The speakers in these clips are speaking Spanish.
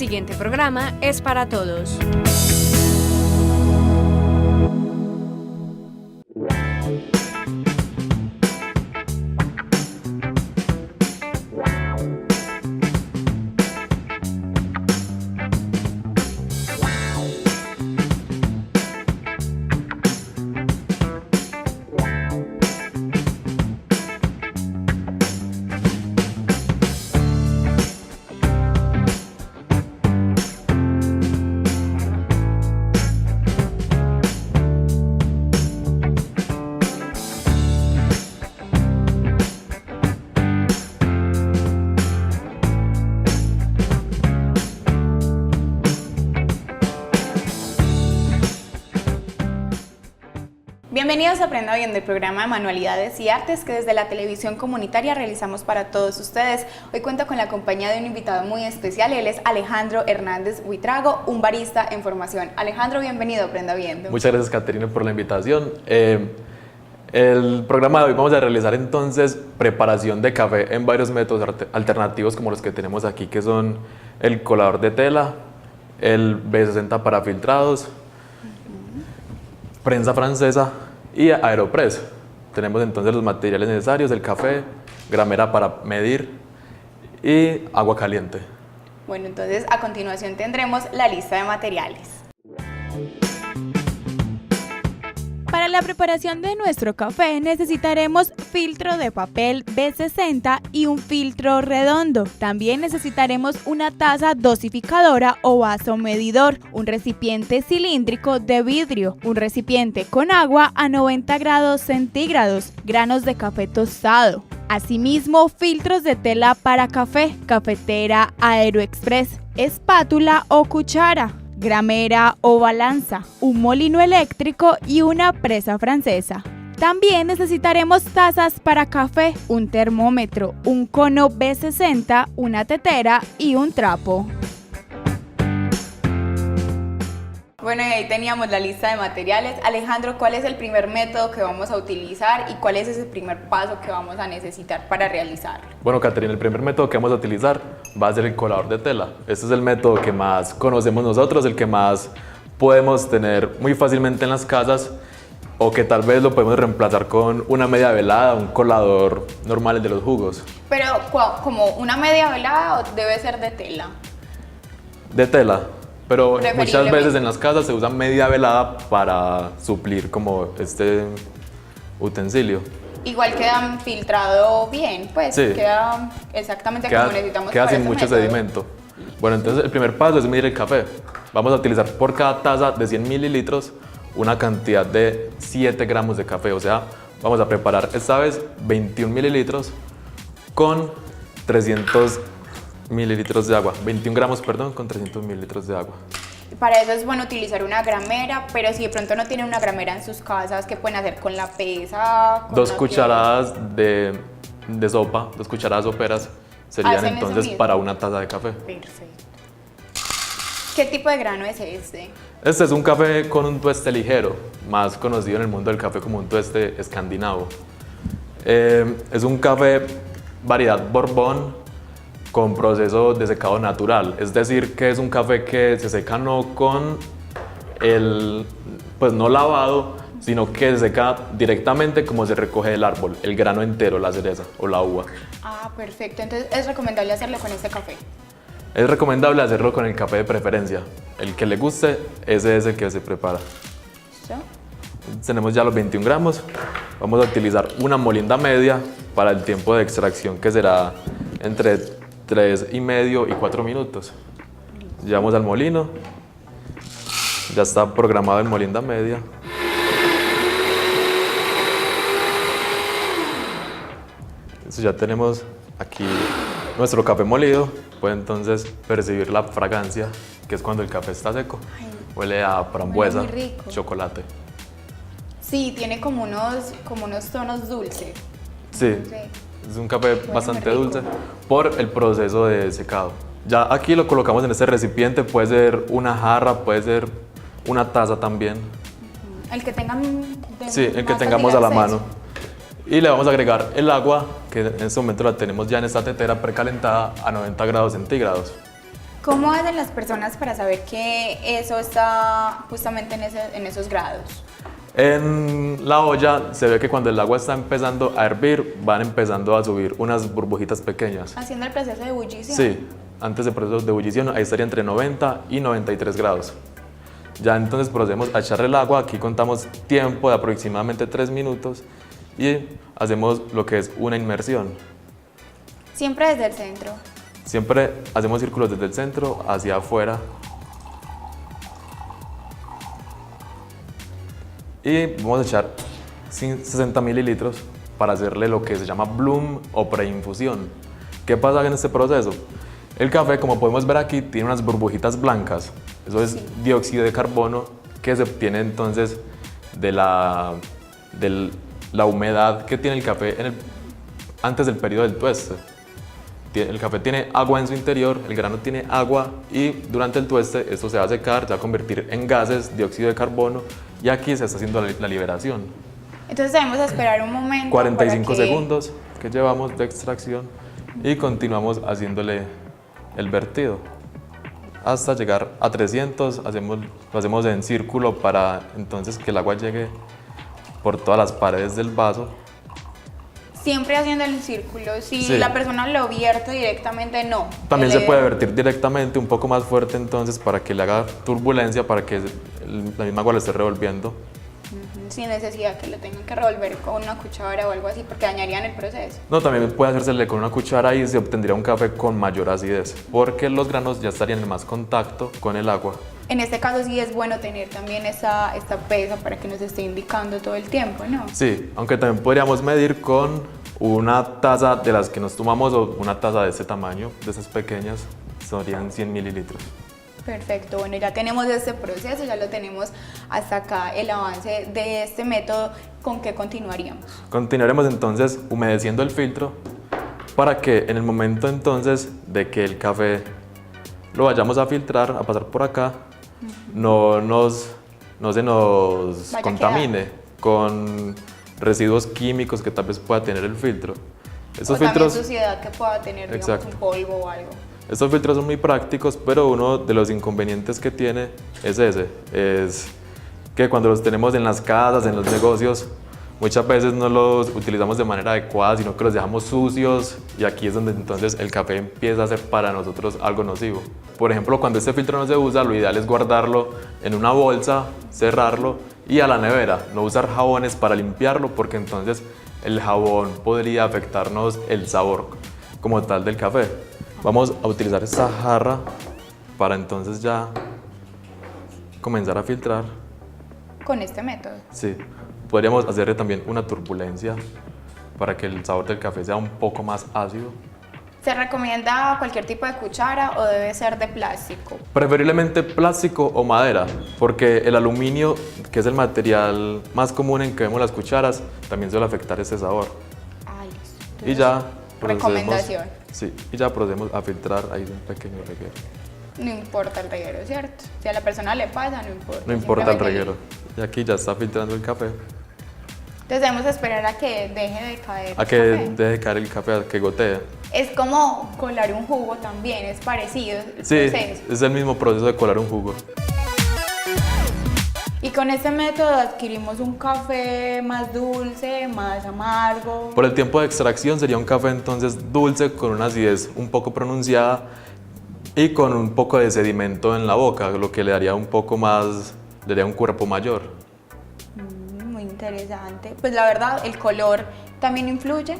siguiente programa es para todos. Bienvenidos a Aprenda Bien, del programa de Manualidades y Artes que desde la televisión comunitaria realizamos para todos ustedes. Hoy cuento con la compañía de un invitado muy especial. Él es Alejandro Hernández Buitrago, un barista en formación. Alejandro, bienvenido a Aprenda Bien. Muchas gracias, Caterina, por la invitación. El programa de hoy vamos a realizar entonces preparación de café en varios métodos alternativos como los que tenemos aquí, que son el colador de tela, el B60 para filtrados, prensa francesa y Aeropress. Tenemos entonces los materiales necesarios: el café, gramera para medir y agua caliente. Bueno, entonces a continuación tendremos la lista de materiales. Para la preparación de nuestro café necesitaremos filtro de papel B60 y un filtro redondo. También necesitaremos una taza dosificadora o vaso medidor, un recipiente cilíndrico de vidrio, un recipiente con agua a 90 grados centígrados, granos de café tostado. Asimismo, filtros de tela para café, cafetera Aeroexpress, espátula o cuchara, gramera o balanza, un molino eléctrico y una presa francesa. También necesitaremos tazas para café, un termómetro, un cono B60, una tetera y un trapo. Bueno, y ahí teníamos la lista de materiales. Alejandro, ¿cuál es el primer método que vamos a utilizar y cuál es ese primer paso que vamos a necesitar para realizarlo? Bueno, Caterina, el primer método que vamos a utilizar va a ser el colador de tela. Este es el método que más conocemos nosotros, el que más podemos tener muy fácilmente en las casas, o que tal vez lo podemos reemplazar con una media velada, un colador normal, el de los jugos. Pero, ¿como una media velada o debe ser de tela? De tela. Pero muchas veces en las casas se usa media velada para suplir como este utensilio. Igual queda filtrado bien, pues sí, queda exactamente como necesitamos. Queda para sin mucho sedimento. Bueno, entonces el primer paso es medir el café. Vamos a utilizar por cada taza de 100 mililitros una cantidad de 7 gramos de café. O sea, vamos a preparar esta vez 21 mililitros con 300 mililitros de agua, 21 gramos, perdón, con 300 mililitros de agua. Para eso es bueno utilizar una gramera, pero si de pronto no tienen una gramera en sus casas, ¿qué pueden hacer con la pesa? Con 2 cucharadas de sopa, 2 cucharadas soperas serían entonces para una taza de café. Perfecto. ¿Qué tipo de grano es este? Este es un café con un tueste ligero, más conocido en el mundo del café como un tueste escandinavo. Es un café variedad Borbón, con proceso de secado natural, es decir, que es un café que se seca no con pues no lavado, sino que se seca directamente como se recoge del árbol, el grano entero, la cereza o la uva. Ah, perfecto. Entonces, ¿es recomendable hacerlo con este café? Es recomendable hacerlo con el café de preferencia. El que le guste, ese es el que se prepara. ¿Sí? Tenemos ya los 21 gramos. Vamos a utilizar una molienda media para el tiempo de extracción, que será entre 3,5 y 4 minutos. Llevamos al molino. Ya está programado en molienda media. Entonces ya tenemos aquí nuestro café molido. Puede entonces percibir la fragancia, que es cuando el café está seco. Ay, huele a frambuesa, muy rico. chocolate. Sí, tiene como unos tonos dulces. Sí, es un café bastante dulce por el proceso de secado. Ya aquí lo colocamos en este recipiente, puede ser una jarra, puede ser una taza también. El que tengan sí, el que tengamos a la mano. Y le vamos a agregar el agua, que en este momento la tenemos ya en esta tetera precalentada a 90 grados centígrados. ¿Cómo hacen las personas para saber que eso está justamente en esos grados? En la olla se ve que cuando el agua está empezando a hervir, van empezando a subir unas burbujitas pequeñas. Haciendo el proceso de ebullición. Sí, antes del proceso de ebullición ahí estaría entre 90 y 93 grados. Ya entonces procedemos a echarle el agua, aquí contamos tiempo de aproximadamente 3 minutos y hacemos lo que es una inmersión. Siempre desde el centro. Siempre hacemos círculos desde el centro hacia afuera. Y vamos a echar 60 mililitros para hacerle lo que se llama bloom o preinfusión. ¿Qué pasa en este proceso? El café, como podemos ver aquí, tiene unas burbujitas blancas. Eso es dióxido de carbono que se obtiene entonces de la humedad que tiene el café antes del periodo del tueste. El café tiene agua en su interior, el grano tiene agua y durante el tueste esto se va a secar, se va a convertir en gases, dióxido de carbono y aquí se está haciendo la liberación. Entonces debemos esperar un momento. 45 segundos que llevamos de extracción y continuamos haciéndole el vertido hasta llegar a 300, lo hacemos en círculo para entonces que el agua llegue por todas las paredes del vaso. Siempre haciendo el círculo, si Sí. la persona lo vierte directamente, no. También se puede vertir directamente un poco más fuerte entonces para que le haga turbulencia, para que la misma agua lo esté revolviendo. Sin necesidad que lo tengan que revolver con una cuchara o algo así, porque dañarían el proceso. No, también puede hacérsele con una cuchara y se obtendría un café con mayor acidez, porque los granos ya estarían en más contacto con el agua. En este caso sí es bueno tener también esta pesa para que nos esté indicando todo el tiempo, ¿no? Sí, aunque también podríamos medir con una taza de las que nos tomamos o una taza de este tamaño, de esas pequeñas, serían 100 mililitros. Perfecto, bueno, ya tenemos este proceso, ya lo tenemos hasta acá, el avance de este método. ¿Con qué continuaríamos? Continuaremos entonces humedeciendo el filtro para que en el momento entonces de que el café lo vayamos a filtrar, a pasar por acá, no se nos Vaya contamine con residuos químicos que tal vez pueda tener el filtro. Estos o filtros, también suciedad que pueda tener, digamos, Exacto. un polvo o algo. estos filtros son muy prácticos, pero uno de los inconvenientes que tiene es es que cuando los tenemos en las casas, en los negocios, muchas veces no los utilizamos de manera adecuada, sino que los dejamos sucios y aquí es donde entonces el café empieza a ser para nosotros algo nocivo. Por ejemplo, cuando este filtro no se usa, lo ideal es guardarlo en una bolsa, cerrarlo y a la nevera, no usar jabones para limpiarlo porque entonces el jabón podría afectarnos el sabor como tal del café. Vamos a utilizar esta jarra para entonces ya comenzar a filtrar. Con este método. Sí, podríamos hacerle también una turbulencia para que el sabor del café sea un poco más ácido. ¿Se recomienda cualquier tipo de cuchara o debe ser de plástico? Preferiblemente plástico o madera, porque el aluminio, que es el material más común en que vemos las cucharas, también suele afectar ese sabor. Ah, listo. Y ya Recomendación. Sí, y ya procedemos a filtrar ahí de un pequeño reguero. No importa el reguero, ¿cierto? Si a la persona le pasa, no importa. No importa el simplemente reguero. Y aquí ya está filtrando el café. Entonces debemos esperar a que deje de caer. A el que café. deje caer el café, a que gotee. Es como colar un jugo también, es parecido el Sí, proceso. es el mismo proceso de colar un jugo. Y con este método adquirimos un café más dulce, más amargo. Por el tiempo de extracción sería un café entonces dulce con una acidez un poco pronunciada y con un poco de sedimento en la boca, lo que le daría un poco más, le daría un cuerpo mayor. Muy interesante. Pues la verdad, el color también influye.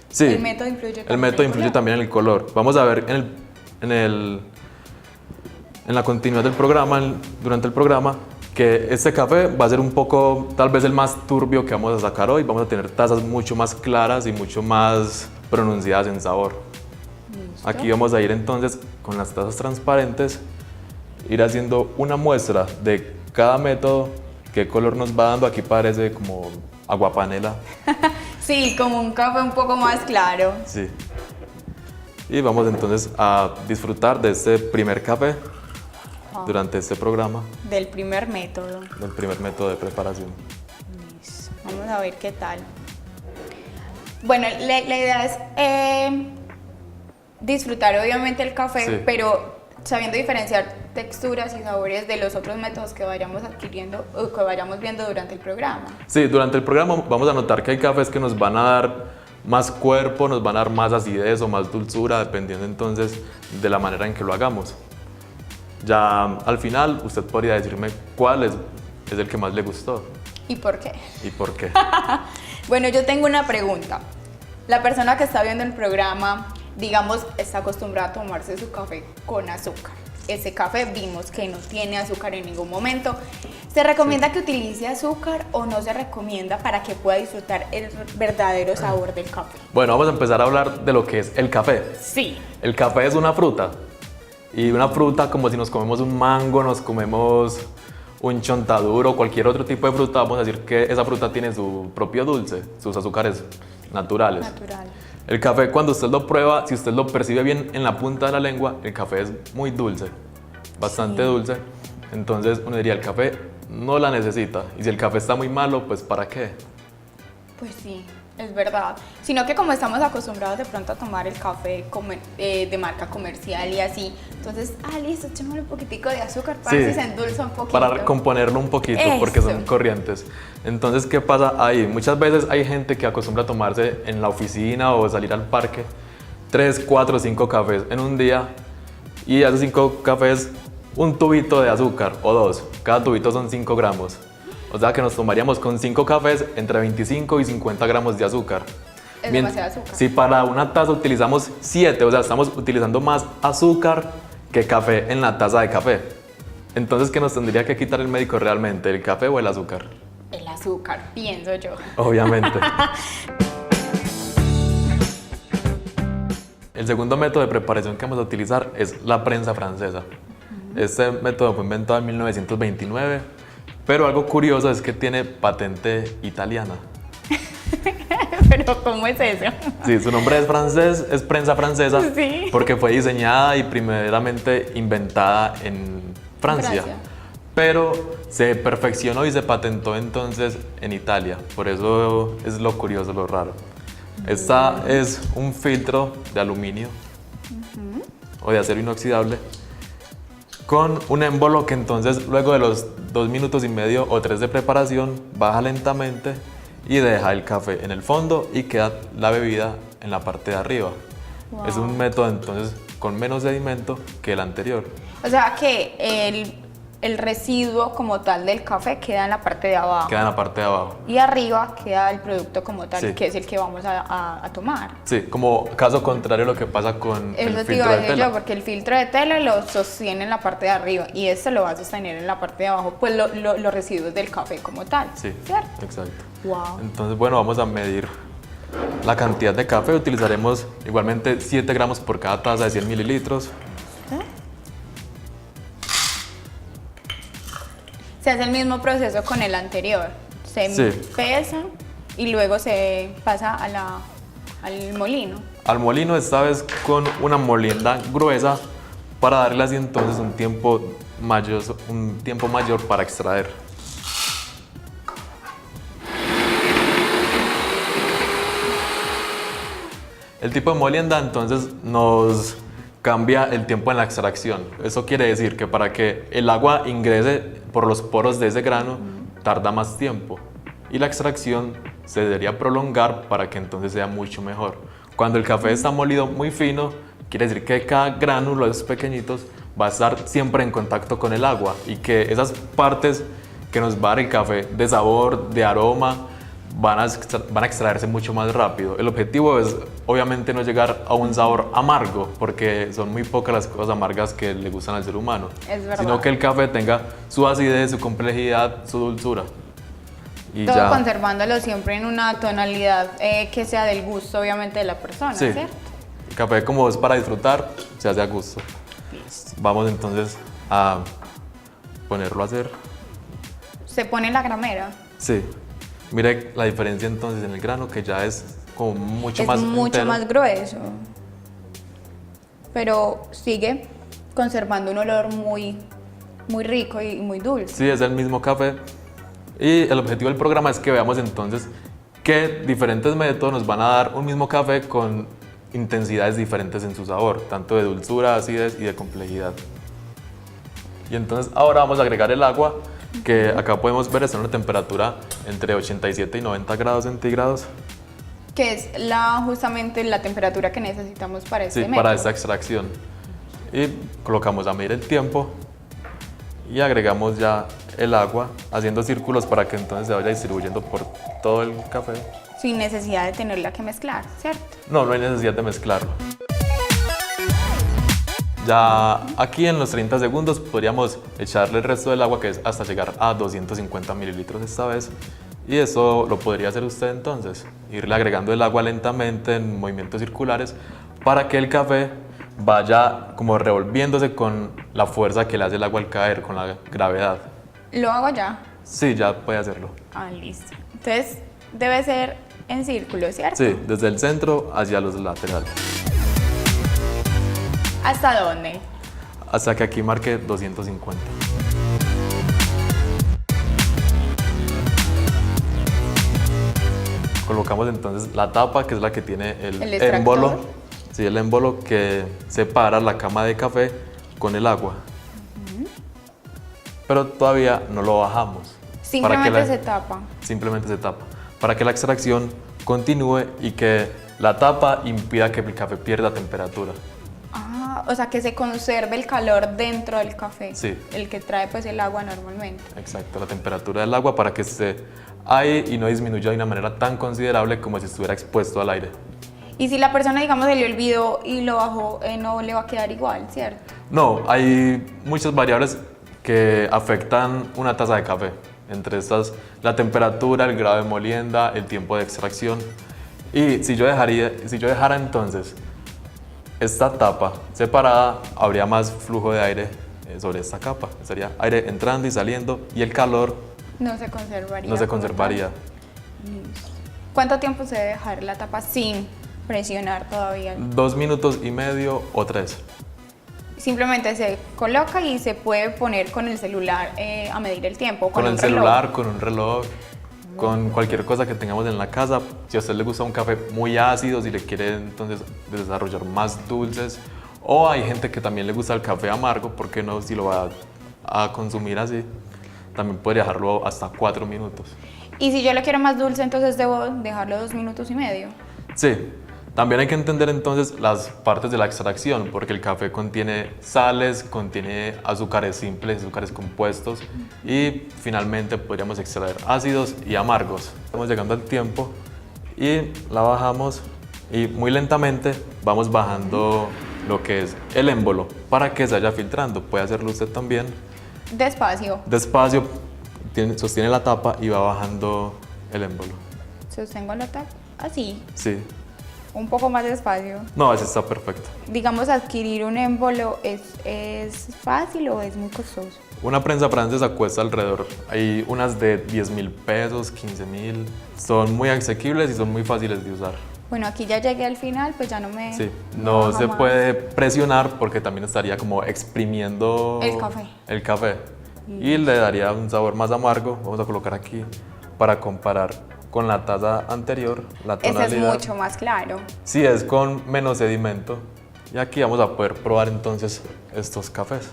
Sí, El método influye también. el método en influye color. también en el color. Vamos a ver en la continuidad del programa, durante el programa, que este café va a ser un poco, tal vez el más turbio que vamos a sacar hoy. Vamos a tener tazas mucho más claras y mucho más pronunciadas en sabor. Listo. Aquí vamos a ir entonces con las tazas transparentes, ir haciendo una muestra de cada método, qué color nos va dando. Aquí parece como agua panela. Sí, como un café un poco más claro. Sí. Y vamos entonces a disfrutar de este primer café durante este programa, Del primer método. del primer método de preparación. Listo. Vamos a ver qué tal. Bueno, la idea es disfrutar obviamente el café, Sí. pero sabiendo diferenciar texturas y sabores de los otros métodos que vayamos adquiriendo o que vayamos viendo durante el programa. Sí, durante el programa vamos a notar que hay cafés que nos van a dar más cuerpo, nos van a dar más acidez o más dulzura, dependiendo entonces de la manera en que lo hagamos. Ya al final usted podría decirme cuál es el que más le gustó. ¿Y por qué? ¿Y por qué? Bueno, yo tengo una pregunta. La persona que está viendo el programa, digamos, está acostumbrada a tomarse su café con azúcar. Ese café vimos que no tiene azúcar en ningún momento. ¿Se recomienda que utilice azúcar o no se recomienda para que pueda disfrutar el verdadero sabor del café? Bueno, vamos a empezar a hablar de lo que es el café. Sí. El café es una fruta. Y una fruta, como si nos comemos un mango, nos comemos un chontaduro o cualquier otro tipo de fruta, vamos a decir que esa fruta tiene su propio dulce, sus azúcares naturales. Natural. El café, cuando usted lo prueba, si usted lo percibe bien en la punta de la lengua, el café es muy dulce, bastante dulce. Entonces uno diría, el café no la necesita. Y si el café está muy malo, pues ¿para qué? Pues sí, es verdad. Sino que como estamos acostumbrados de pronto a tomar el café de marca comercial y así, entonces, listo, echémosle un poquitico de azúcar para ver si se endulza un poquito. Para componerlo un poquito, porque son corrientes. Entonces, ¿qué pasa ahí? Muchas veces hay gente que acostumbra a tomarse en la oficina o salir al parque 3, 4, 5 cafés en un día, y a esos 5 cafés un tubito de azúcar o 2. Cada tubito son 5 gramos. O sea que nos tomaríamos con 5 cafés entre 25 y 50 gramos de azúcar. Es demasiado azúcar. Si para una taza utilizamos 7, o sea, estamos utilizando más azúcar que café en la taza de café. Entonces, ¿qué nos tendría que quitar el médico realmente? ¿El café o el azúcar? El azúcar, pienso yo. Obviamente. El segundo método de preparación que vamos a utilizar es la prensa francesa. Este método fue inventado en 1929, pero algo curioso es que tiene patente italiana. Pero ¿cómo es eso? Sí, su nombre es francés, es prensa francesa, Sí. porque fue diseñada y primeramente inventada en Francia. Pero se perfeccionó y se patentó entonces en Italia. Por eso es lo curioso, lo raro. Esta es un filtro de aluminio o de acero inoxidable con un émbolo que entonces luego de los 2 minutos y medio o 3 de preparación baja lentamente y deja el café en el fondo y queda la bebida en la parte de arriba. Wow. Es un método entonces con menos sedimento que el anterior. O sea que el residuo como tal del café queda en la parte de abajo. Queda en la parte de abajo. Y arriba queda el producto como tal, Sí. que es el que vamos a tomar. Sí, como caso contrario a lo que pasa con el Eso te filtro iba a de decir tela. yo, porque el filtro de tela lo sostiene en la parte de arriba y este lo va a sostener en la parte de abajo, pues los residuos del café como tal. Sí, ¿Cierto? exacto. Wow. Entonces, bueno, vamos a medir la cantidad de café. Utilizaremos igualmente 7 gramos por cada taza de 100 mililitros. Se hace el mismo proceso con el anterior. Se Sí. pesa y luego se pasa al molino. Al molino, esta vez con una molienda gruesa para darle así entonces un tiempo mayor para extraer. El tipo de molienda entonces nos cambia el tiempo en la extracción. Eso quiere decir que para que el agua ingrese por los poros de ese grano tarda más tiempo y la extracción se debería prolongar para que entonces sea mucho mejor. Cuando el café está molido muy fino, quiere decir que cada gránulo, esos pequeñitos, va a estar siempre en contacto con el agua y que esas partes que nos va a dar el café de sabor, de aroma, van a extraerse mucho más rápido. El objetivo es obviamente no llegar a un sabor amargo, porque son muy pocas las cosas amargas que le gustan al ser humano, Es verdad. sino que el café tenga su acidez, su complejidad, su dulzura. Y Todo ya. conservándolo siempre en una tonalidad que sea del gusto, obviamente, de la persona, Sí. ¿cierto? El café, como es para disfrutar, se hace a gusto. Vamos entonces a ponerlo a hacer. Se pone la gramera. Sí. Mire la diferencia entonces en el grano, que ya es como mucho Es más mucho entero. más grueso. Pero sigue conservando un olor muy, muy rico y muy dulce. Sí, es el mismo café. Y el objetivo del programa es que veamos entonces qué diferentes métodos nos van a dar un mismo café con intensidades diferentes en su sabor, tanto de dulzura, acidez y de complejidad. Y entonces ahora vamos a agregar el agua, que acá podemos ver está en una temperatura entre 87 y 90 grados centígrados. Que es justamente la temperatura que necesitamos para este Sí, método. para esta extracción. Y colocamos a medir el tiempo y agregamos ya el agua, haciendo círculos para que entonces se vaya distribuyendo por todo el café. Sin necesidad de tenerla que mezclar, ¿cierto? No hay necesidad de mezclarlo. Ya aquí en los 30 segundos podríamos echarle el resto del agua, que es hasta llegar a 250 mililitros esta vez. Y eso lo podría hacer usted entonces, irle agregando el agua lentamente en movimientos circulares para que el café vaya como revolviéndose con la fuerza que le hace el agua al caer, con la gravedad. ¿Lo hago ya? Sí, ya puede hacerlo. Ah, listo. Entonces debe ser en círculo, ¿cierto? Sí, desde el centro hacia los laterales. ¿Hasta dónde? Hasta que aquí marque 250. Colocamos entonces la tapa, que es la que tiene el extractor. émbolo. Sí, el émbolo que separa la cama de café con el agua. Pero todavía no lo bajamos. Simplemente se tapa. Simplemente se tapa. Para que la extracción continúe y que la tapa impida que el café pierda temperatura. Ah, o sea que se conserve el calor dentro del café. Sí. El que trae pues el agua normalmente. Exacto, la temperatura del agua para que esté ahí y no disminuya de una manera tan considerable como si estuviera expuesto al aire. Y si la persona, digamos, se le olvidó y lo bajó, no le va a quedar igual, ¿cierto? No, hay muchas variables que afectan una taza de café. Entre estas, la temperatura, el grado de molienda, el tiempo de extracción. Y si yo dejara entonces esta tapa separada, habría más flujo de aire sobre esta capa. Sería aire entrando y saliendo y el calor No se conservaría. no se como conservaría. tal. Listo. ¿Cuánto tiempo se debe dejar la tapa sin presionar todavía? 2 minutos y medio o 3. Simplemente se coloca y se puede poner con el celular a medir el tiempo. Con el un reloj. celular, con un reloj, con cualquier cosa que tengamos en la casa. Si a usted le gusta un café muy ácido, si le quiere entonces desarrollar más dulces, o hay gente que también le gusta el café amargo, ¿por qué no? Si lo va a consumir así, también puede dejarlo hasta 4 minutos. Y si yo lo quiero más dulce, entonces debo dejarlo 2 minutos y medio. Sí, también hay que entender entonces las partes de la extracción, porque el café contiene sales, contiene azúcares simples, azúcares compuestos y finalmente podríamos extraer ácidos y amargos. Estamos llegando al tiempo y la bajamos y muy lentamente vamos bajando lo que es el émbolo para que se vaya filtrando. Puede hacerlo usted también. Despacio. Despacio, sostiene la tapa y va bajando el émbolo. Sostengo la tapa. Así. Sí. Un poco más despacio. No, ese está perfecto. Digamos, adquirir un émbolo ¿es fácil o es muy costoso? Una prensa francesa cuesta alrededor, hay unas de 10.000 pesos, 15.000. Son muy asequibles y son muy fáciles de usar. Bueno, aquí ya llegué al final, pues ya no me... Sí, no baja se más. puede presionar porque también estaría como exprimiendo El café. Y le daría un sabor más amargo. Vamos a colocar aquí para comparar con la taza anterior, la Ese tonalidad. es mucho más claro. Sí, es con menos sedimento. Y aquí vamos a poder probar entonces estos cafés.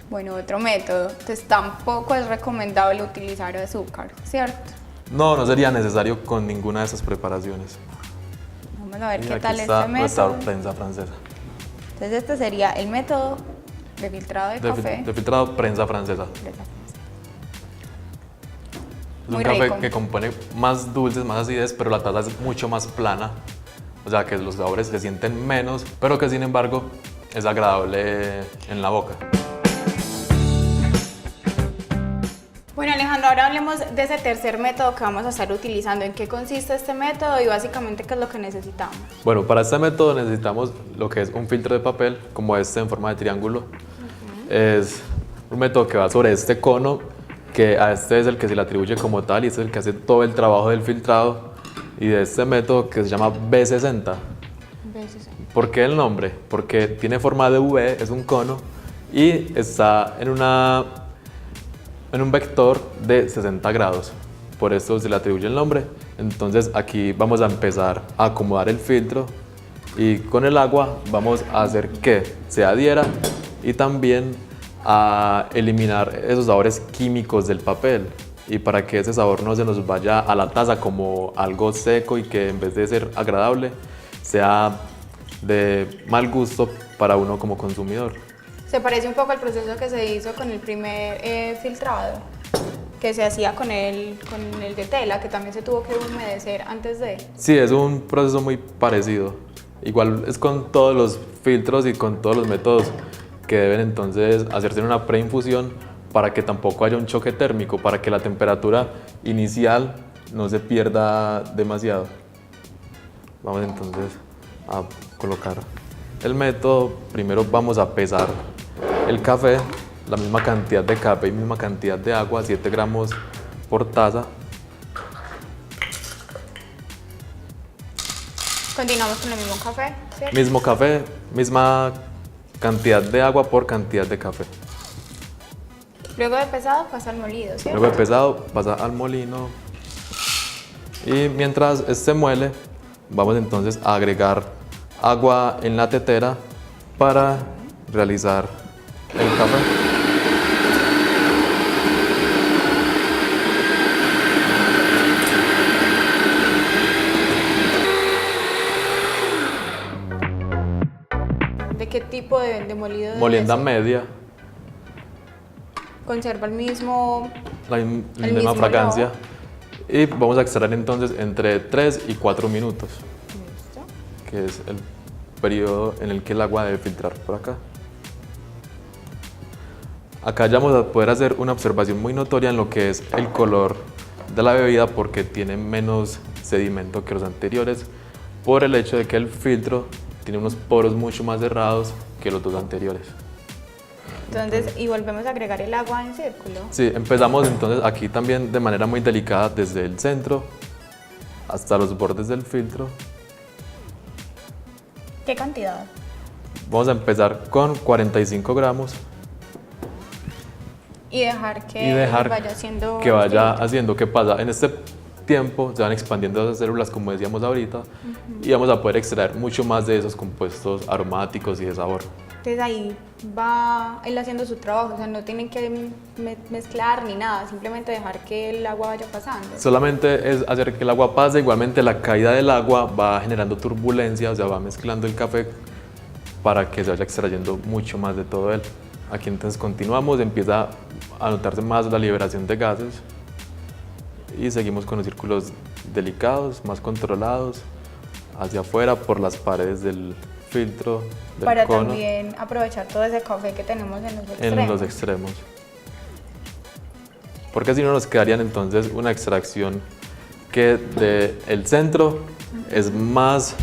Bueno, otro método. Entonces tampoco es recomendable utilizar azúcar, ¿cierto? No, no sería necesario con ninguna de esas preparaciones. Vamos a ver Y qué aquí tal está este nuestra método. prensa francesa. Entonces este sería el método de filtrado de café. De filtrado, prensa francesa. Es Muy un café rico. que compone más dulces, más acidez, pero la taza es mucho más plana. O sea que los sabores se sienten menos, pero que sin embargo es agradable en la boca. Bueno, Alejandro, ahora hablemos de ese tercer método que vamos a estar utilizando. ¿En qué consiste este método y básicamente qué es lo que necesitamos? Bueno, para este método necesitamos lo que es un filtro de papel, como este en forma de triángulo. Es un método que va sobre este cono, que a este es el que se le atribuye como tal y este es el que hace todo el trabajo del filtrado. Y de este método que se llama B60. ¿Por qué el nombre? Porque tiene forma de V, es un cono y está en un vector de 60 grados. Por esto se le atribuye el nombre. Entonces aquí vamos a empezar a acomodar el filtro Y con el agua vamos a hacer que se adhiera y también a eliminar esos sabores químicos del papel. Y para que ese sabor no se nos vaya a la taza como algo seco y que en vez de ser agradable, sea de mal gusto para uno como consumidor. Se parece un poco al proceso que se hizo con el primer filtrado, que se hacía con el de tela, que también se tuvo que humedecer antes de. Sí, es un proceso muy parecido. Igual es con todos los filtros y con todos los métodos que deben entonces hacerse en una preinfusión para que tampoco haya un choque térmico, para que la temperatura inicial no se pierda demasiado. Vamos entonces a colocar el método. Primero vamos a pesar el café, la misma cantidad de café y misma cantidad de agua, 7 gramos por taza. Continuamos con el mismo café, ¿cierto? Mismo café, misma cantidad de agua por cantidad de café. Luego de pesado pasa al molido, ¿cierto? Luego de pesado pasa al molino y mientras este muele vamos entonces a agregar agua en la tetera para realizar el café. ¿De qué tipo de molido debe Molienda ser? media, Conserva el mismo. la El misma mismo fragancia. Y vamos a extraer entonces entre 3 y 4 minutos, Listo. que es el periodo en el que el agua debe filtrar por acá. Acá ya vamos a poder hacer una observación muy notoria en lo que es el color de la bebida porque tiene menos sedimento que los anteriores por el hecho de que el filtro tiene unos poros mucho más cerrados que los dos anteriores. Entonces, y volvemos a agregar el agua en círculo. Sí, empezamos entonces aquí también de manera muy delicada desde el centro hasta los bordes del filtro. ¿Qué cantidad? Vamos a empezar con 45 gramos Y dejar que y dejar vaya haciendo. que vaya haciendo. ¿Qué pasa? En este tiempo se van expandiendo esas células, como decíamos ahorita, y vamos a poder extraer mucho más de esos compuestos aromáticos y de sabor. Entonces ahí va él haciendo su trabajo, o sea, no tienen que mezclar ni nada, simplemente dejar que el agua vaya pasando. Solamente es hacer que el agua pase, igualmente la caída del agua va generando turbulencia, o sea, va mezclando el café para que se vaya extrayendo mucho más de todo él. Aquí entonces continuamos, empieza a notarse más la liberación de gases y seguimos con los círculos delicados, más controlados, hacia afuera por las paredes del filtro, del Para cono, también aprovechar todo ese café que tenemos en los extremos. en los extremos. Porque si no nos quedarían entonces una extracción que del centro es más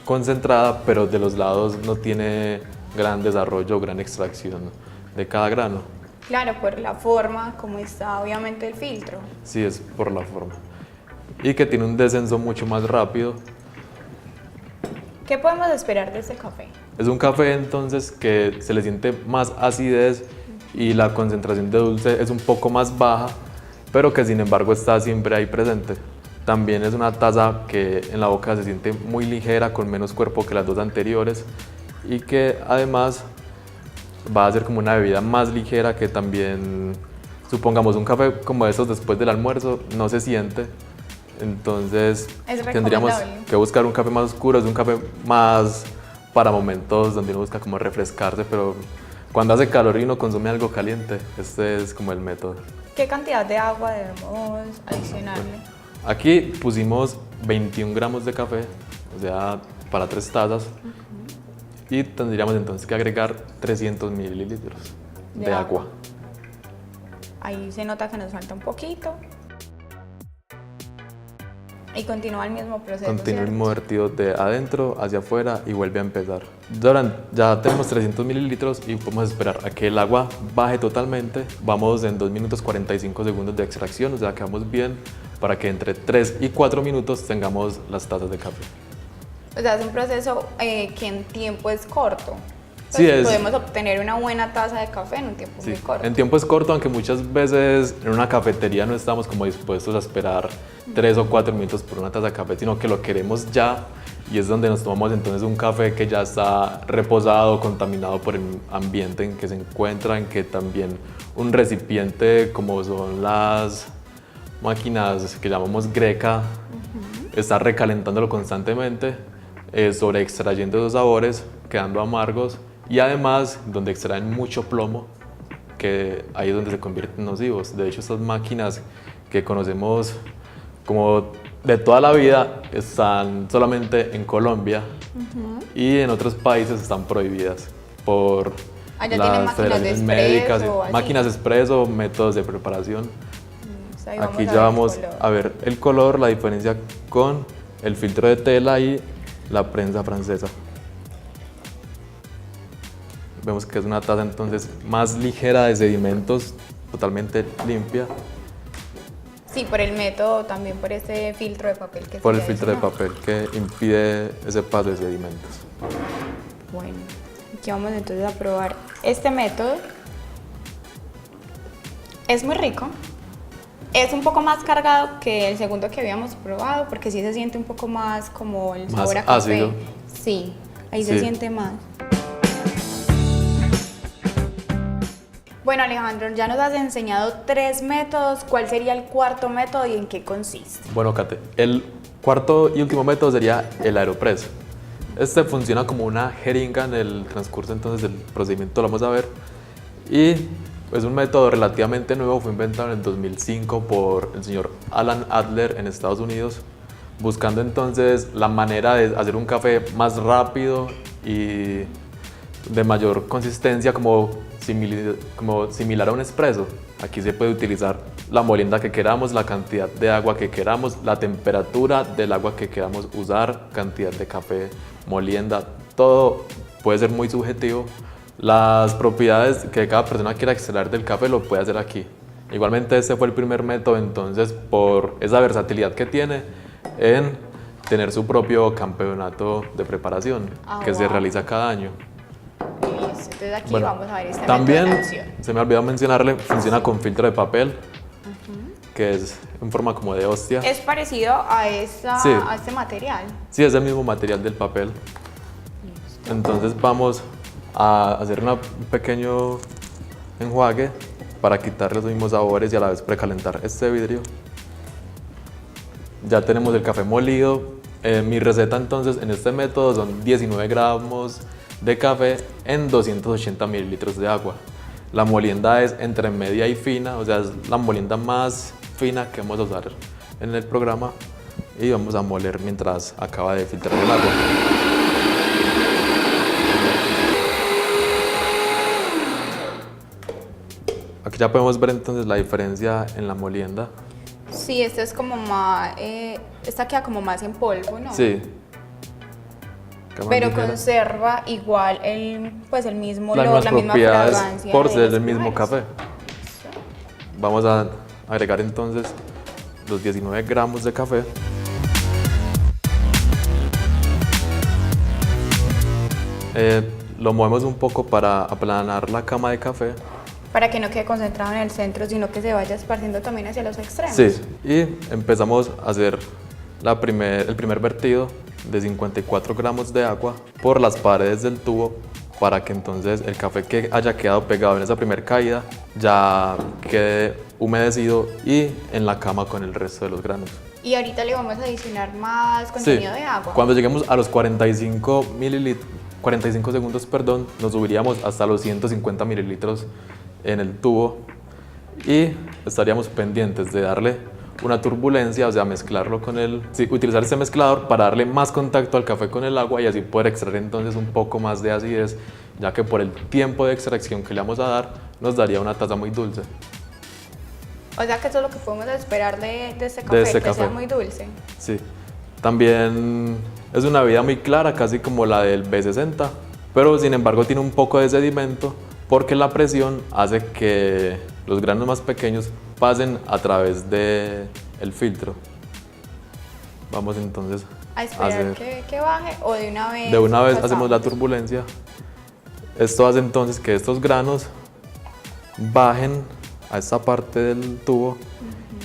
concentrada, pero de los lados no tiene gran desarrollo o gran extracción de cada grano. Claro, por la forma como está obviamente el filtro. Sí, es por la forma. Y que tiene un descenso mucho más rápido. ¿Qué podemos esperar de este café? Es un café entonces que se le siente más acidez y la concentración de dulce es un poco más baja, pero que sin embargo está siempre ahí presente. También es una taza que en la boca se siente muy ligera, con menos cuerpo que las dos anteriores y que además va a ser como una bebida más ligera que también, supongamos un café como estos después del almuerzo, no se siente. Entonces Es tendríamos recomendable. que buscar un café más oscuro, es un café más para momentos donde uno busca como refrescarse, pero cuando hace calor y uno consume algo caliente, este es como el método. ¿Qué cantidad de agua debemos adicionarle? Aquí pusimos 21 gramos de café, o sea, para 3 tazas, y tendríamos entonces que agregar 300 mililitros de agua. Ahí se nota que nos falta un poquito. Y continúa el mismo proceso. Continúa el ¿cierto? mismo vertido de adentro hacia afuera y vuelve a empezar. Ya tenemos 300 mililitros y podemos esperar a que el agua baje totalmente. Vamos en 2 minutos 45 segundos de extracción, o sea que vamos bien para que entre 3 y 4 minutos tengamos las tazas de café. O sea, es un proceso que en tiempo es corto. Sí, podemos obtener una buena taza de café en un tiempo muy corto. En tiempo es corto, aunque muchas veces en una cafetería no estamos como dispuestos a esperar 3 o 4 minutos por una taza de café, sino que lo queremos ya, y es donde nos tomamos entonces un café que ya está reposado, contaminado por el ambiente en que se encuentra, en que también un recipiente como son las máquinas que llamamos greca está recalentándolo constantemente, sobre extrayendo esos sabores, quedando amargos, y además donde extraen mucho plomo, que ahí es donde se convierten nocivos. De hecho, estas máquinas que conocemos como de toda la vida están solamente en Colombia y en otros países están prohibidas por las federaciones médicas, máquinas expreso, métodos de preparación. Aquí ya vamos a ver el color, la diferencia con el filtro de tela y la prensa francesa. Vemos que es una taza entonces más ligera de sedimentos, totalmente limpia. Sí, por el método, también por ese filtro de papel que por el filtro de papel que impide ese paso de sedimentos. Bueno, aquí vamos entonces a probar este método. Es muy rico. Es un poco más cargado que el segundo que habíamos probado, porque sí se siente un poco más como el sabor a café. Ácido. Sí, ahí se siente más. Bueno, Alejandro, ya nos has enseñado 3 métodos. ¿Cuál sería el cuarto método y en qué consiste? Bueno, Kate, el cuarto y último método sería el Aeropress. Este funciona como una jeringa en el transcurso entonces del procedimiento, lo vamos a ver. Y es un método relativamente nuevo, fue inventado en el 2005 por el señor Alan Adler en Estados Unidos, buscando entonces la manera de hacer un café más rápido y de mayor consistencia, como similar a un espresso. Aquí se puede utilizar la molienda que queramos, la cantidad de agua que queramos, la temperatura del agua que queramos usar, cantidad de café, molienda, todo puede ser muy subjetivo. Las propiedades que cada persona quiera extraer del café lo puede hacer aquí. Igualmente este fue el primer método entonces por esa versatilidad que tiene en tener su propio campeonato de preparación que se realiza cada año. Entonces aquí vamos a ver este también, método de acción. Se me olvidó mencionarle, funciona con filtro de papel, que es en forma como de hostia. ¿Es parecido a este material? Sí, es el mismo material del papel. Entonces vamos a hacer un pequeño enjuague para quitarle los mismos sabores y a la vez precalentar este vidrio. Ya tenemos el café molido. Mi receta entonces en este método son 19 gramos de café en 280 mililitros de agua. La molienda es entre media y fina, o sea, es la molienda más fina que vamos a usar en el programa, y vamos a moler mientras acaba de filtrar el agua. Aquí ya podemos ver entonces la diferencia en la molienda. Sí, esta es como más, esta queda como más en polvo, ¿no? Sí. Pero conserva igual el mismo las olor, la misma propiedades fragancia por ser el mismo café. Vamos a agregar entonces los 19 gramos de café. Lo movemos un poco para aplanar la cama de café. Para que no quede concentrado en el centro, sino que se vaya esparciendo también hacia los extremos. Sí, y empezamos a hacer el primer vertido de 54 gramos de agua por las paredes del tubo, para que entonces el café que haya quedado pegado en esa primera caída ya quede humedecido y en la cama con el resto de los granos. Y ahorita le vamos a adicionar más contenido de agua. Cuando lleguemos a los 45 segundos, nos subiríamos hasta los 150 mililitros en el tubo y estaríamos pendientes de darle una turbulencia, o sea, mezclarlo con utilizar este mezclador para darle más contacto al café con el agua y así poder extraer entonces un poco más de acidez, ya que por el tiempo de extracción que le vamos a dar nos daría una taza muy dulce. O sea que eso es lo que podemos esperar de este café, sea muy dulce. Sí. También es una bebida muy clara, casi como la del B60, pero sin embargo tiene un poco de sedimento porque la presión hace que los granos más pequeños pasen a través del filtro. Vamos entonces a esperar que baje, o de una vez. De una vez hacemos la turbulencia Esto hace entonces que estos granos bajen a esta parte del tubo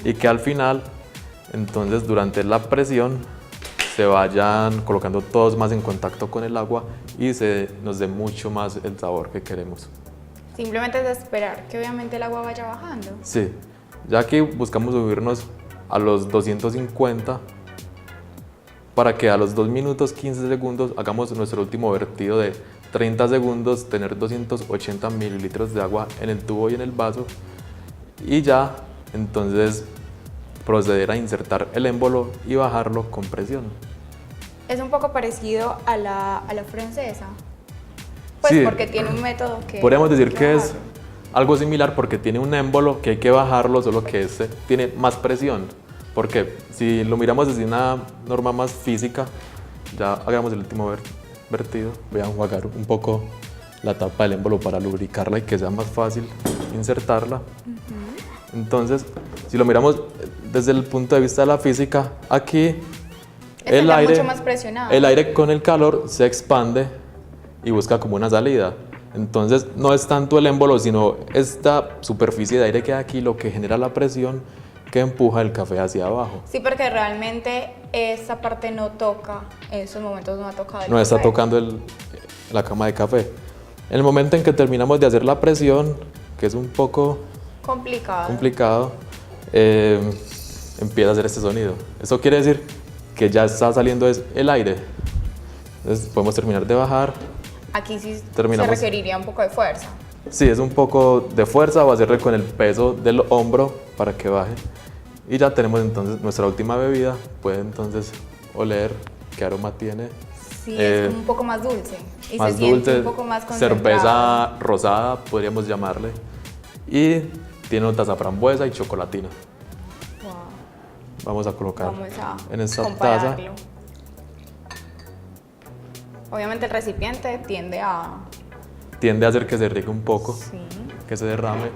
y que al final, entonces durante la presión, se vayan colocando todos más en contacto con el agua y se nos dé mucho más el sabor que queremos. Simplemente es esperar que obviamente el agua vaya bajando. Sí, ya que buscamos subirnos a los 250 para que a los 2 minutos 15 segundos hagamos nuestro último vertido de 30 segundos, tener 280 mililitros de agua en el tubo y en el vaso y ya entonces proceder a insertar el émbolo y bajarlo con presión. Es un poco parecido a la francesa, pues Sí, porque tiene un método que... podríamos decir hay que es bajarlo. algo similar porque tiene un émbolo que hay que bajarlo, solo que este tiene más presión. Porque si lo miramos desde una norma más física, ya hagamos el último vertido, voy a enjuagar un poco la tapa del émbolo para lubricarla y que sea más fácil insertarla. Entonces, si lo miramos desde el punto de vista de la física, aquí Está mucho más presionado. el aire con el calor se expande y busca como una salida. Entonces, no es tanto el émbolo, sino esta superficie de aire que hay aquí lo que genera la presión que empuja el café hacia abajo. Sí, porque realmente esa parte no toca, en esos momentos no ha tocado el No está café. tocando la cama de café. En el momento en que terminamos de hacer la presión, que es un poco complicado, empieza a hacer este sonido. Eso quiere decir que ya está saliendo el aire. Entonces podemos terminar de bajar. Aquí sí Terminamos. se requeriría un poco de fuerza. Sí, es un poco de fuerza, va a hacerle con el peso del hombro para que baje. Y ya tenemos entonces nuestra última bebida. Puede entonces oler qué aroma tiene. Sí, es un poco más dulce y Más se siente dulce, un poco más concentrado. cerveza rosada podríamos llamarle. Y tiene notas a frambuesa y chocolatina. Wow. Vamos a colocar Vamos a en esta taza. compararlo. Obviamente el recipiente tiende a... Tiende a hacer que se riegue un poco, Sí. que se derrame.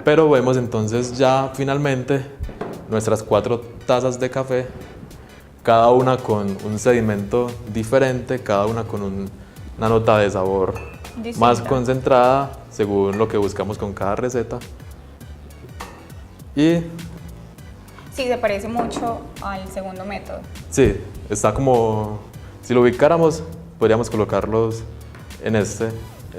Pero vemos entonces ya finalmente nuestras 4 tazas de café, cada una con un sedimento diferente, cada una con una nota de sabor Distinta. más concentrada según lo que buscamos con cada receta. Y Sí, se parece mucho al segundo método. sí, está como, si lo ubicáramos, podríamos colocarlos en ese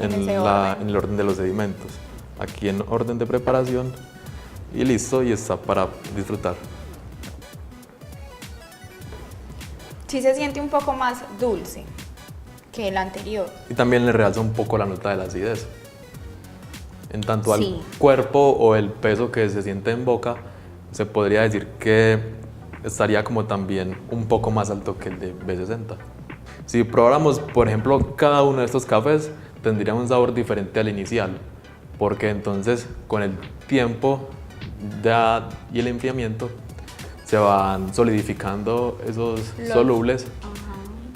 en orden. el orden de los sedimentos. Aquí en orden de preparación y listo, y está para disfrutar. Sí se siente un poco más dulce que el anterior. Y también le realza un poco la nota de la acidez. En tanto al Sí. cuerpo o el peso que se siente en boca, se podría decir que estaría como también un poco más alto que el de B60. Si probáramos, por ejemplo, cada uno de estos cafés, tendría un sabor diferente al inicial, porque entonces con el tiempo y el enfriamiento se van solidificando esos solubles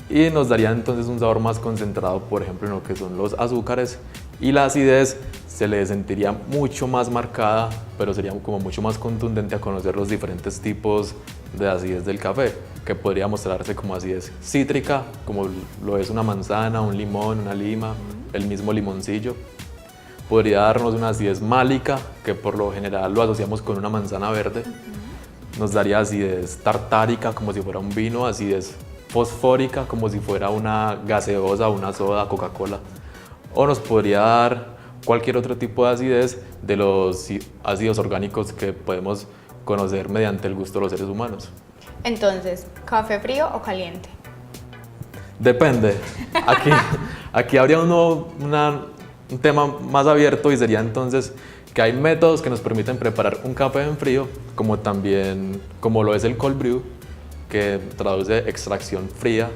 y nos daría entonces un sabor más concentrado, por ejemplo, en lo que son los azúcares, y la acidez se le sentiría mucho más marcada, pero sería como mucho más contundente a conocer los diferentes tipos de acidez del café, que podría mostrarse como acidez cítrica, como lo es una manzana, un limón, una lima, el mismo limoncillo. Podría darnos una acidez málica, que por lo general lo asociamos con una manzana verde. Nos daría acidez tartárica, como si fuera un vino, acidez fosfórica, como si fuera una gaseosa, una soda, Coca-Cola. O nos podría dar cualquier otro tipo de acidez de los ácidos orgánicos que podemos conocer mediante el gusto de los seres humanos. Entonces, ¿café frío o caliente? Depende. Aquí habría un tema más abierto, y sería entonces que hay métodos que nos permiten preparar un café en frío, como también como lo es el cold brew, que traduce extracción fría.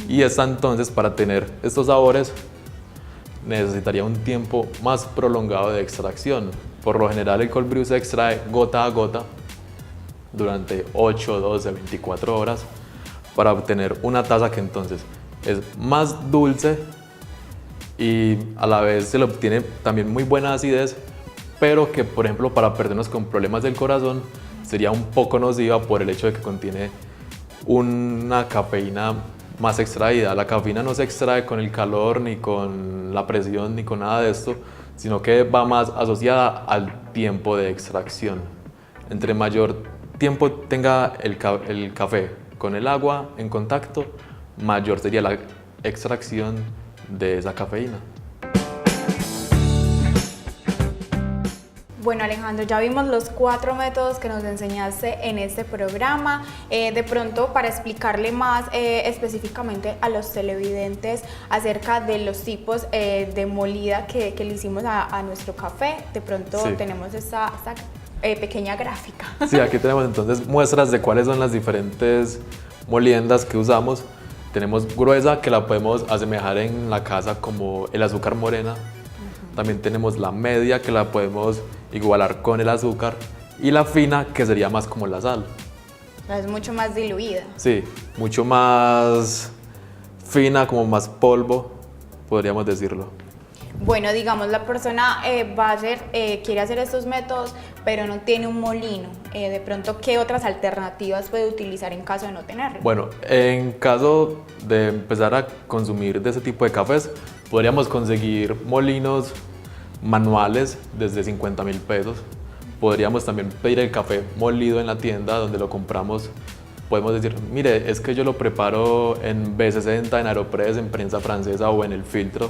Y esta entonces, para tener estos sabores, necesitaría un tiempo más prolongado de extracción. Por lo general el cold brew se extrae gota a gota durante 8, 12, 24 horas para obtener una taza que entonces es más dulce y a la vez se le obtiene también muy buena acidez, pero que, por ejemplo, para personas con problemas del corazón sería un poco nociva por el hecho de que contiene una cafeína más extraída. La cafeína no se extrae con el calor, ni con la presión, ni con nada de esto, sino que va más asociada al tiempo de extracción. Entre mayor tiempo tenga el café con el agua en contacto, mayor sería la extracción de esa cafeína. Bueno, Alejandro, ya vimos los 4 métodos que nos enseñaste en este programa. De pronto, para explicarle más específicamente a los televidentes acerca de los tipos de molida que le hicimos a nuestro café, de pronto sí. tenemos esta pequeña gráfica. Sí, aquí tenemos entonces muestras de cuáles son las diferentes moliendas que usamos. Tenemos gruesa, que la podemos asemejar en la casa como el azúcar morena. También tenemos la media, que la podemos igualar con el azúcar, y la fina, que sería más como la sal. Es mucho más diluida. Sí, mucho más fina, como más polvo, podríamos decirlo. Bueno, digamos, la persona quiere hacer estos métodos, pero no tiene un molino. De pronto, ¿qué otras alternativas puede utilizar en caso de no tenerlo? Bueno, en caso de empezar a consumir de ese tipo de cafés, podríamos conseguir molinos manuales desde 50.000 pesos. Podríamos también pedir el café molido en la tienda donde lo compramos. Podemos decir, mire, es que yo lo preparo en B60, en Aeropress, en prensa francesa o en el filtro.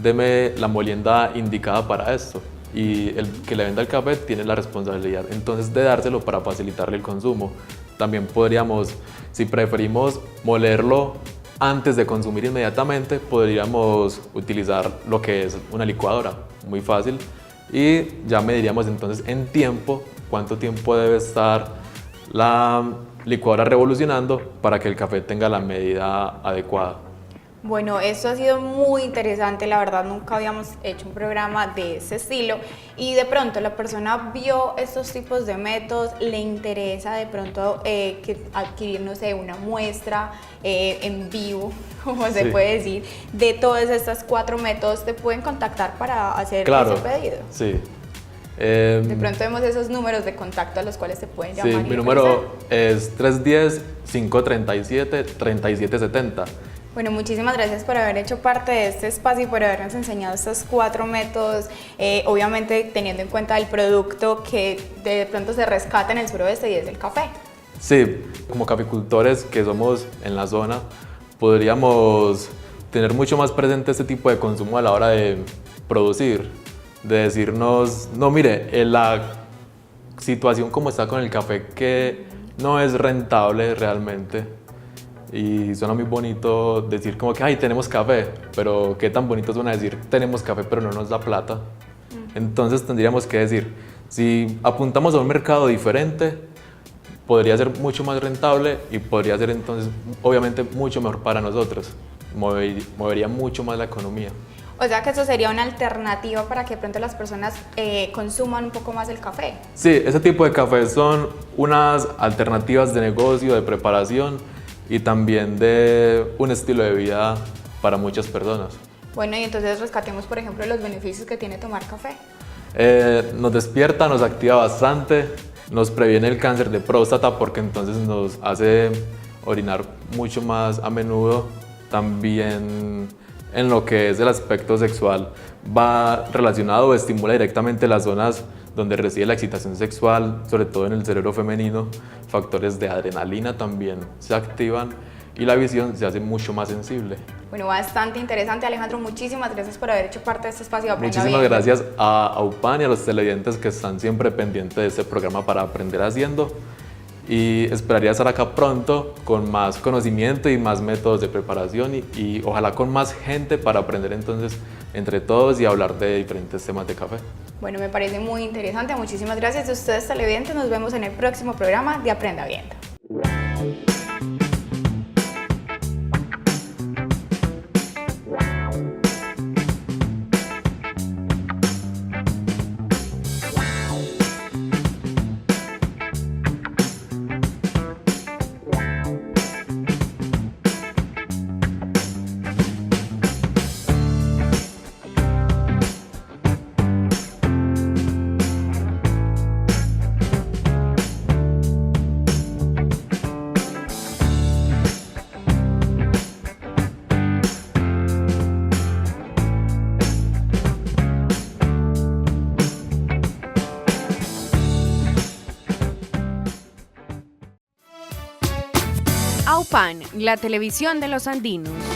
Deme la molienda indicada para esto. Y el que le venda el café tiene la responsabilidad entonces de dárselo para facilitarle el consumo. También podríamos, si preferimos molerlo antes de consumir inmediatamente, podríamos utilizar lo que es una licuadora, muy fácil, y ya mediríamos entonces en tiempo cuánto tiempo debe estar la licuadora revolucionando para que el café tenga la medida adecuada. Bueno, esto ha sido muy interesante, la verdad nunca habíamos hecho un programa de ese estilo y de pronto la persona vio estos tipos de métodos, le interesa de pronto adquirir, no sé, una muestra en vivo, como se puede decir, de todos estos 4 métodos, te pueden contactar para hacer ese pedido. Sí. De pronto vemos esos números de contacto a los cuales se pueden llamar. Sí, mi número es 310-537-3770. Bueno, muchísimas gracias por haber hecho parte de este espacio y por habernos enseñado estos 4 métodos, obviamente teniendo en cuenta el producto que de pronto se rescata en el suroeste y es el café. Sí, como caficultores que somos en la zona, podríamos tener mucho más presente este tipo de consumo a la hora de producir, de decirnos, no, mire, en la situación como está con el café que no es rentable realmente. Y suena muy bonito decir como que, ay, tenemos café, pero qué tan bonito suena decir, tenemos café, pero no nos da plata. Entonces tendríamos que decir, si apuntamos a un mercado diferente, podría ser mucho más rentable y podría ser entonces, obviamente, mucho mejor para nosotros. Movería mucho más la economía. O sea que eso sería una alternativa para que de pronto las personas consuman un poco más el café. Sí, ese tipo de cafés son unas alternativas de negocio, de preparación, y también de un estilo de vida para muchas personas. Bueno, y entonces rescatemos, por ejemplo, los beneficios que tiene tomar café. Nos despierta, nos activa bastante, nos previene el cáncer de próstata porque entonces nos hace orinar mucho más a menudo. También en lo que es el aspecto sexual va relacionado o estimula directamente las zonas donde reside la excitación sexual, sobre todo en el cerebro femenino. Factores de adrenalina también se activan y la visión se hace mucho más sensible. Bueno, bastante interesante, Alejandro. Muchísimas gracias por haber hecho parte de este espacio de Aprenda Muchísimas Bien. gracias a UPAN y a los televidentes que están siempre pendientes de este programa para aprender haciendo. Y esperaría estar acá pronto con más conocimiento y más métodos de preparación y ojalá con más gente para aprender entonces entre todos y hablar de diferentes temas de café. Bueno, me parece muy interesante. Muchísimas gracias a ustedes televidentes. Nos vemos en el próximo programa de Aprenda Viendo. FAN, la televisión de los andinos.